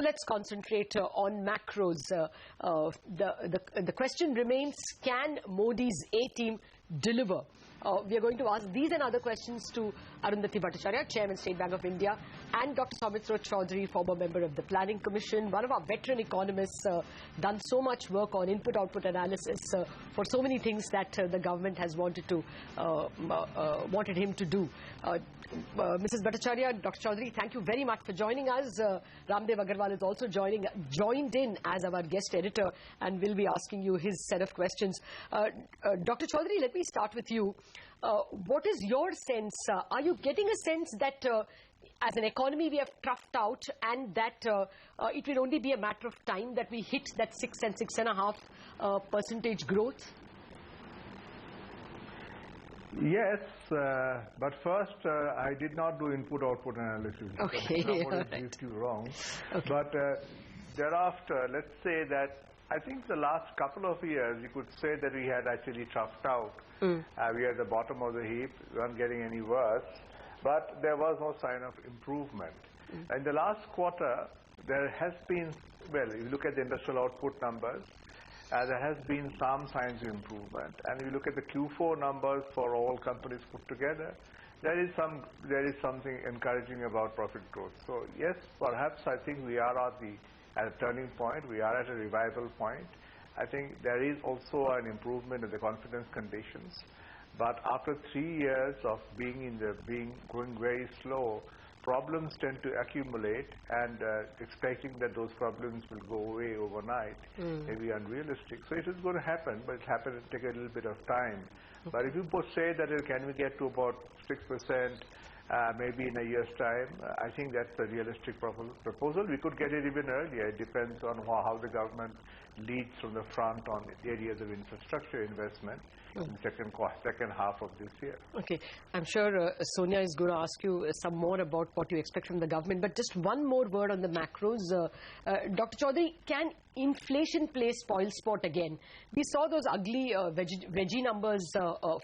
Let's concentrate on macros. The question remains, can Modi's A-team deliver? We are going to ask these and other questions to Arundhati Bhattacharya, Chairman, State Bank of India, and Dr. Saumitra Chaudhuri, former member of the Planning Commission, one of our veteran economists, done so much work on input-output analysis for so many things that the government has wanted him to do. Mrs. Bhattacharya, Dr. Chaudhuri, thank you very much for joining us. Raamdeo Agrawal is also joined in as our guest editor and will be asking you his set of questions. Dr. Chaudhuri, let me start with you. What is your sense? Are you getting a sense that as an economy we have troughed out and that it will only be a matter of time that we hit that 6 and 6.5% growth? Yes, but first I did not do input-output analysis. Okay, that's not what is you wrong. Okay. But thereafter, let's say that I think the last couple of years you could say that we had actually troughed out. We are at the bottom of the heap, we weren't getting any worse, but there was no sign of improvement. In the last quarter, there has been, well, if you look at the industrial output numbers, there has been some signs of improvement. And if you look at the Q4 numbers for all companies put together, there is something encouraging about profit growth. So yes, perhaps I think we are at a turning point. We are at a revival point. I think there is also an improvement in the confidence conditions. But after 3 years of going very slow, problems tend to accumulate, and expecting that those problems will go away overnight may be unrealistic. So it is going to happen, but it'll take a little bit of time. But if you say that can we get to about 6%, maybe in a year's time, I think that's a realistic proposal. We could get it even earlier. It depends on how the government leads from the front on the areas of infrastructure investment in the second half of this year. Okay. I'm sure Sonia is going to ask you some more about what you expect from the government. But just one more word on the macros. Dr. Chaudhuri, can inflation play spoilsport again? We saw those ugly veggie numbers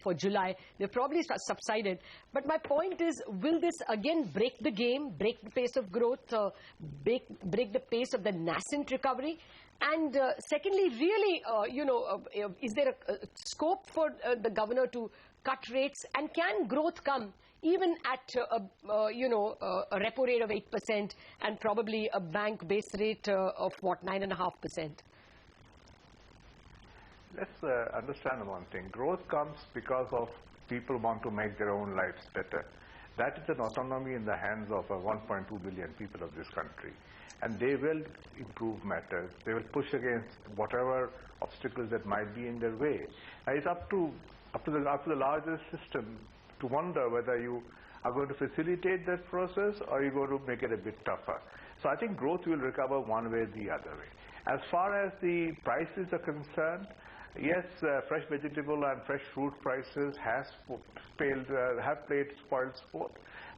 for July. They probably subsided. But my point is, will this again break the game, break the pace of growth, break the pace of the nascent recovery? And secondly, really, is there a scope for the governor to cut rates? And can growth come even at a repo rate of 8% and probably a bank base rate of what, 9.5%? Let's understand one thing. Growth comes because of people want to make their own lives better. That is an autonomy in the hands of 1.2 billion people of this country. And they will improve matters. They will push against whatever obstacles that might be in their way. And it's up to the larger system to wonder whether you are going to facilitate that process or you're going to make it a bit tougher. So I think growth will recover one way or the other way. As far as the prices are concerned, yes, fresh vegetable and fresh fruit prices have played spoilsport.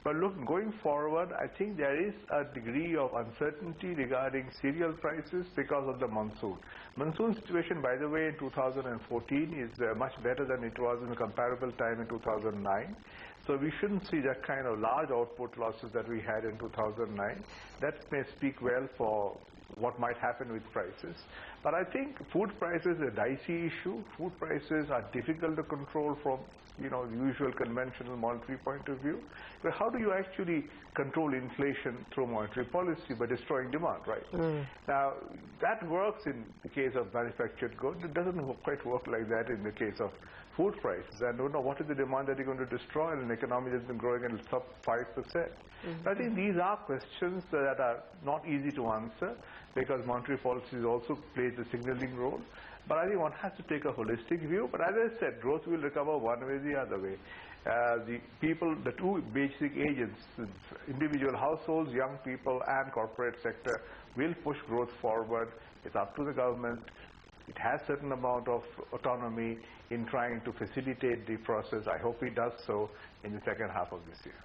But look, going forward, I think there is a degree of uncertainty regarding cereal prices because of the monsoon. Monsoon situation, by the way, in 2014 is much better than it was in a comparable time in 2009. So we shouldn't see that kind of large output losses that we had in 2009. That may speak well for what might happen with prices. But I think food prices is a dicey issue. Food prices are difficult to control from the usual conventional monetary point of view. But how do you actually control inflation through monetary policy by destroying demand, right? Now, that works in the case of manufactured goods. It doesn't quite work like that in the case of food prices. And don't know what is the demand that you're going to destroy in an economy that's been growing at sub 5%. I think these are questions that are not easy to answer because monetary policy also plays a signaling role. But I think one has to take a holistic view. But as I said, growth will recover one way or the other way. The two basic agents, individual households, young people, and corporate sector will push growth forward. It's up to the government. It has certain amount of autonomy in trying to facilitate the process. I hope it does so in the second half of this year.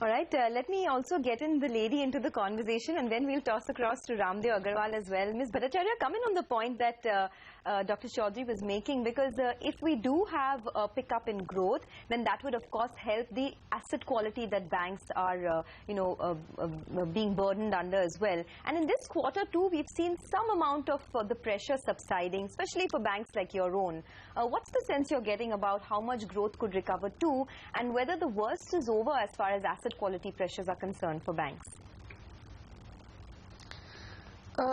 All right, let me also get in the lady into the conversation, and then we'll toss across to Raamdeo Agrawal as well. Ms. Bhattacharya, come in on the point that Dr. Chaudhuri was making, because if we do have a pickup in growth, then that would of course help the asset quality that banks are, being burdened under as well. And in this quarter too, we've seen some amount of the pressure subsiding, especially for banks like your own. What's the sense you're getting about how much growth could recover to, and whether the worst is over as far as asset quality pressures are concerned for banks?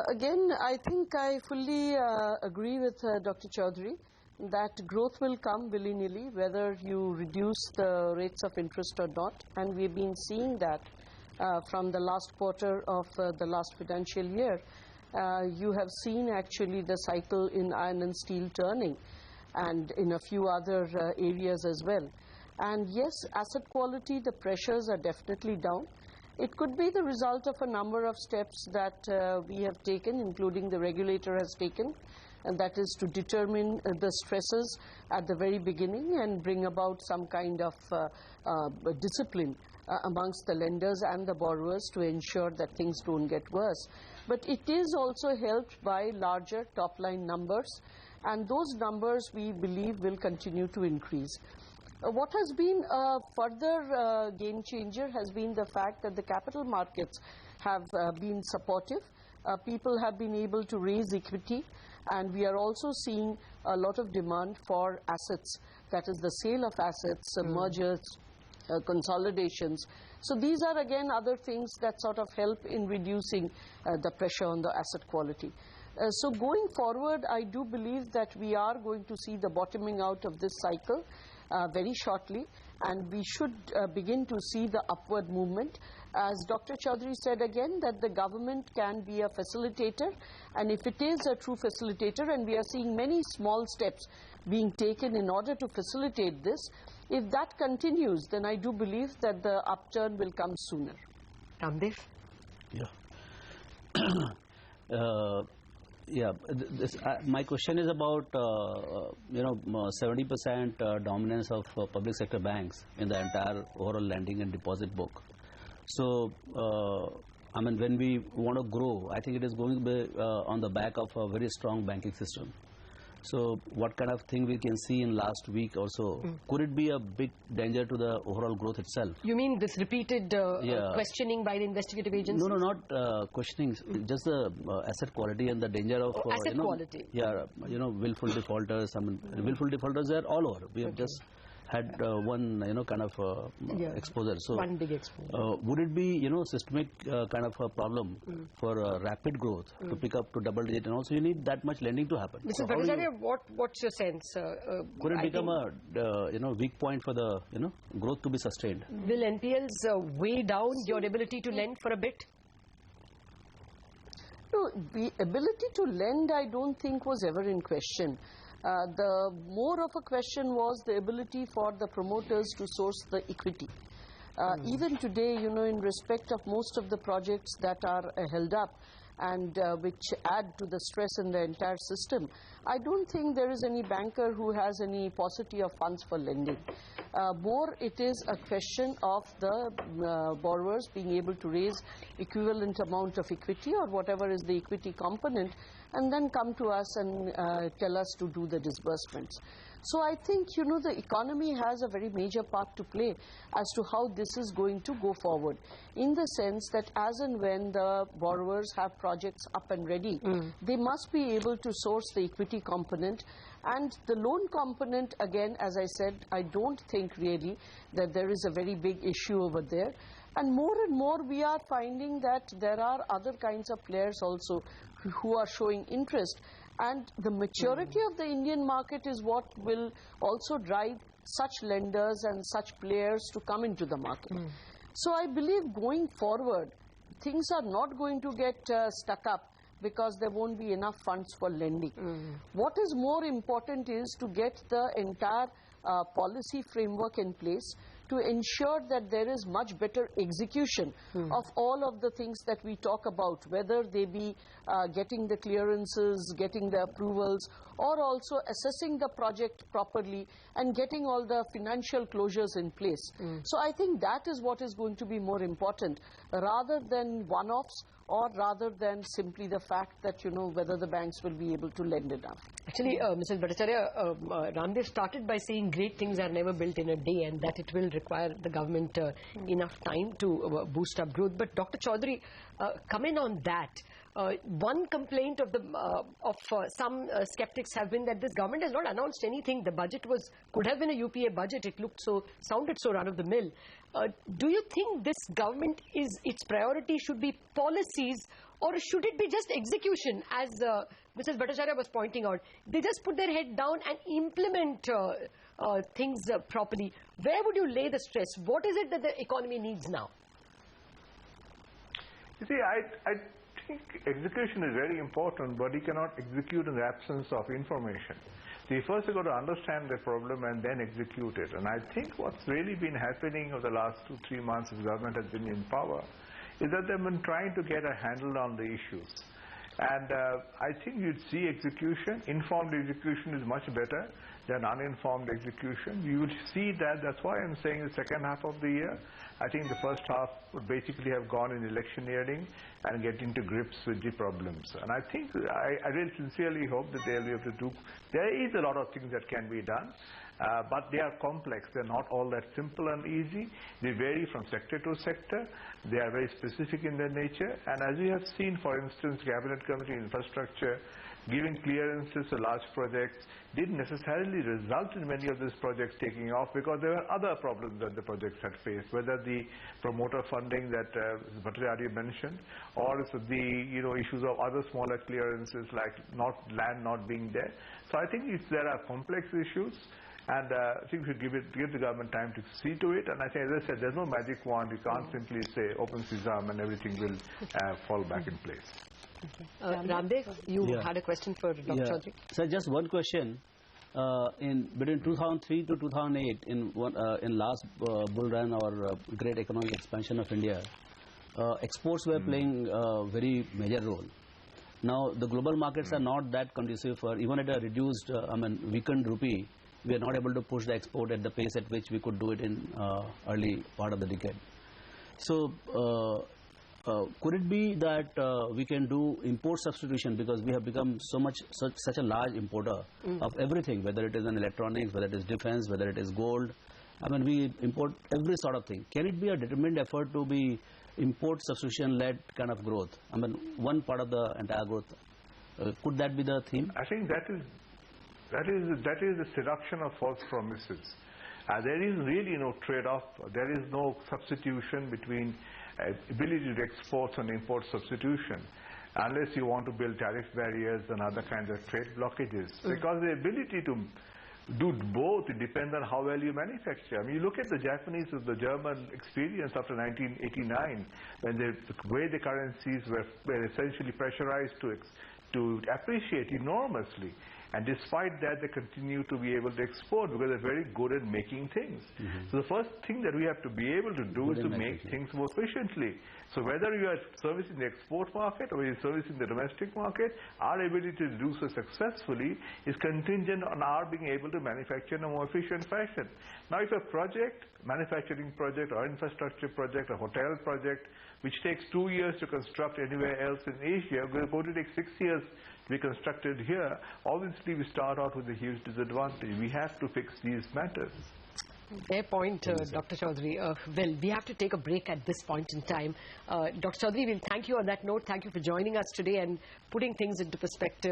Again, I think I fully agree with Dr. Chaudhuri that growth will come willy-nilly whether you reduce the rates of interest or not, and we've been seeing that from the last quarter of the last financial year. You have seen actually the cycle in iron and steel turning, and in a few other areas as well. And yes, asset quality, the pressures are definitely down. It could be the result of a number of steps that we have taken, including the regulator has taken, and that is to determine the stresses at the very beginning and bring about some kind of discipline amongst the lenders and the borrowers to ensure that things don't get worse. But it is also helped by larger top-line numbers, and those numbers we believe will continue to increase. What has been a further game changer has been the fact that the capital markets have been supportive. People have been able to raise equity, and we are also seeing a lot of demand for assets, that is the sale of assets, mergers, consolidations. So these are again other things that sort of help in reducing the pressure on the asset quality. So going forward, I do believe that we are going to see the bottoming out of this cycle very shortly, and we should begin to see the upward movement. As Dr. Chaudhuri said again, that the government can be a facilitator, and if it is a true facilitator, and we are seeing many small steps being taken in order to facilitate this, if that continues, then I do believe that the upturn will come sooner. Raamdeo? Yeah. My question is about 70% dominance of public sector banks in the entire overall lending and deposit book. So I mean, when we want to grow, I think it is going to be on the back of a very strong banking system. So what kind of thing we can see in last week or so? Could it be a big danger to the overall growth itself? You mean this repeated questioning by the investigative agencies? No, not questioning. Just the asset quality and the danger of asset quality. Yeah, willful defaulters. I mean, willful defaulters are all over. We have just had one kind of exposure. So one big exposure. Would it be systemic kind of a problem for rapid growth to pick up to double digit, and also you need that much lending to happen? Mr. Bhattacharya, what's your sense? Could it become a weak point for the growth to be sustained? Will NPLs weigh down your ability to lend for a bit? No, the ability to lend I don't think was ever in question. The more of a question was the ability for the promoters to source the equity. Even today, in respect of most of the projects that are held up and which add to the stress in the entire system, I don't think there is any banker who has any paucity of funds for lending. More it is a question of the borrowers being able to raise equivalent amount of equity or whatever is the equity component, and then come to us and tell us to do the disbursements. So I think, the economy has a very major part to play as to how this is going to go forward, in the sense that as and when the borrowers have projects up and ready, they must be able to source the equity component. And the loan component, again, as I said, I don't think really that there is a very big issue over there. And more we are finding that there are other kinds of players also who are showing interest. And the maturity of the Indian market is what will also drive such lenders and such players to come into the market. So I believe going forward, things are not going to get stuck up because there won't be enough funds for lending. What is more important is to get the entire policy framework in place to ensure that there is much better execution of all of the things that we talk about, whether they be getting the clearances, getting the approvals, or also assessing the project properly and getting all the financial closures in place. So I think that is what is going to be more important, rather than one-offs, or rather than simply the fact that, you know, whether the banks will be able to lend enough. Actually, Mrs. Bhattacharya, Raamdeo started by saying great things are never built in a day and that it will require the government enough time to boost up growth. But Dr. Chaudhuri, comment on that. One complaint of some skeptics have been that this government has not announced anything. The budget could have been a UPA budget. It sounded so run of the mill. Do you think this government its priority should be policies, or should it be just execution, as Mrs. Bhattacharya was pointing out? They just put their head down and implement things properly. Where would you lay the stress? What is it that the economy needs now? You see, I think execution is very important, but you cannot execute in the absence of information. See, first you've got to understand the problem and then execute it. And I think what's really been happening over the last 2-3 months as the government has been in power is that they've been trying to get a handle on the issues. And I think you'd see execution. Informed execution is much better than uninformed execution. You will see that. That's why I'm saying the second half of the year. I think the first half would basically have gone in electioneering and get into grips with the problems. And I think, I really sincerely hope that they'll be able to do. There is a lot of things that can be done, but they are complex. They're not all that simple and easy. They vary from sector to sector. They are very specific in their nature. And as we have seen, for instance, Cabinet Committee Infrastructure giving clearances to large projects didn't necessarily result in many of these projects taking off, because there were other problems that the projects had faced, whether the promoter funding that Bhattacharya mentioned, or the issues of other smaller clearances like land not being there. So I think there are complex issues, and I think we should give the government time to see to it. And I think, as I said, there's no magic wand. You can't simply say open sesame and everything will fall back in place. Raamdeo, you had a question for Dr. Chaudhuri. So just one question. Between 2003 to 2008, in last bull run or great economic expansion of India, exports were playing a very major role. Now the global markets are not that conducive for, even at a reduced, weakened rupee, we are not able to push the export at the pace at which we could do it in early part of the decade. So could it be that we can do import substitution, because we have become such a large importer of everything, whether it is in electronics, whether it is defense, whether it is gold. We import every sort of thing. Can it be a determined effort to be import substitution-led kind of growth? One part of the entire growth. Could that be the theme? I think that is the seduction of false promises. There is really no trade-off. There is no substitution between ability to export and import substitution, unless you want to build tariff barriers and other kinds of trade blockages. Because the ability to do both, it depends on how well you manufacture. You look at the Japanese or the German experience after 1989, when the way the currencies were essentially pressurized to appreciate enormously. And despite that, they continue to be able to export because they're very good at making things. So the first thing that we have to be able to do is to make things more efficiently. So whether you are servicing the export market or you're servicing the domestic market, our ability to do so successfully is contingent on our being able to manufacture in a more efficient fashion. Now, if a manufacturing project or infrastructure project or hotel project, which takes 2 years to construct anywhere else in Asia, we're going to take 6 years to be constructed here. Obviously, we start out with a huge disadvantage. We have to fix these matters. Fair point, Dr. Chaudhuri. Well, we have to take a break at this point in time. Dr. Chaudhuri, we'll thank you on that note. Thank you for joining us today and putting things into perspective.